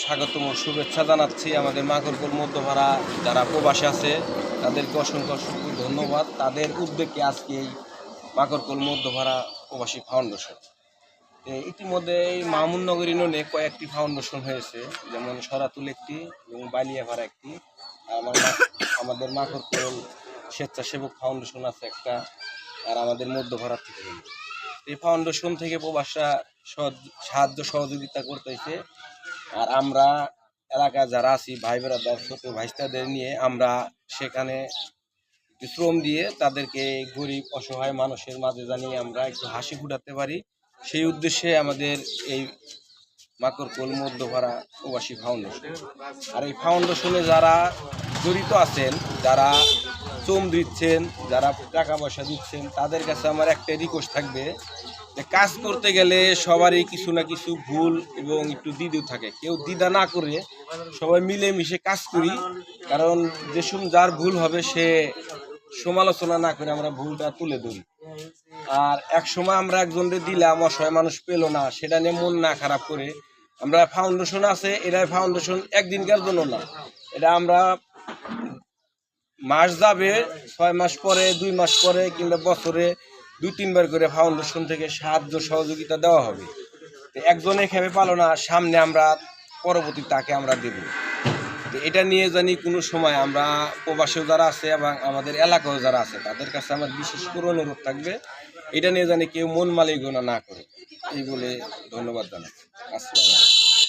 স্বাগতম শুভেচ্ছা জানাচ্ছি আমাদের মাকড়কোল মধ্যপাড়া যারা প্রবাসী আছে তাদেরকে অসংখ্য অসংখ্য ধন্যবাদ। তাদের উদ্যোগে আজকে এই মাকড়কোল মধ্যপাড়া প্রবাসী ফাউন্ডেশন। ইতিমধ্যে এই মামুননগর ইউনিয়নে কয়েকটি ফাউন্ডেশন হয়েছে, যেমন সরাতুল একটি এবং বালিয়াপাড়া একটি। আমাদের মাকড়কোল স্বেচ্ছাসেবক ফাউন্ডেশন আছে একটা, আর আমাদের মধ্যপাড়া থেকে এই ফাউন্ডেশন থেকে প্রবাসীরা সাহায্য সহযোগিতা করতেছে। আর আমরা এলাকা যারা আছি ভাই বেড়াদার ছোট ভাইস্তাদের নিয়ে আমরা সেখানে শ্রম দিয়ে তাদেরকে গরিব অসহায় মানুষের মাঝে জানিয়ে আমরা একটু হাসি ফুটাতে পারি, সেই উদ্দেশ্যে আমাদের এই মাকড়কোল মধ্যপাড়া প্রবাসী ফাউন্ডেশন। আর এই ফাউন্ডেশনে যারা জড়িত আছেন, যারা শ্রম দিচ্ছেন, যারা টাকা পয়সা দিচ্ছেন, তাদের কাছে আমার একটা রিকোয়েস্ট থাকবে যে কাজ করতে গেলে সবারই কিছু না কিছু ভুল এবং একটু দ্বিধা থাকে। কেউ দ্বিধা না করে সবাই মিলেমিশে কাজ করি, কারণ যেসব যার ভুল হবে সে সমালোচনা না করে আমরা ভুলটা তুলে ধরি। আর এক সময় আমরা একজনকে দিলাম, অসহায় মানুষ পেল না, সেটা নিয়ে মন না খারাপ করে আমরা ফাউন্ডেশন আছে, এটা ফাউন্ডেশন একদিনকার জন্য না, এটা আমরা মাস যাবে 6 মাস পরে, 2 মাস পরে কিংবা বছরে 2-3 বার করে ফাউন্ডেশন থেকে সাহায্য সহযোগিতা দেওয়া হবে। একজনে খেপে পালো না, সামনে আমরা পরবর্তী তাকে আমরা দেব। এটা নিয়ে জানি কোনো সময় আমরা প্রবাসীও যারা আছে এবং আমাদের এলাকাও যারা আছে তাদের কাছে আমার বিশেষ করে অনুরোধ থাকবে, এটা নিয়ে জানি কেউ মন মালিকানা না করে। এই বলে ধন্যবাদ জানাচ্ছি। আসসালামু আলাইকুম।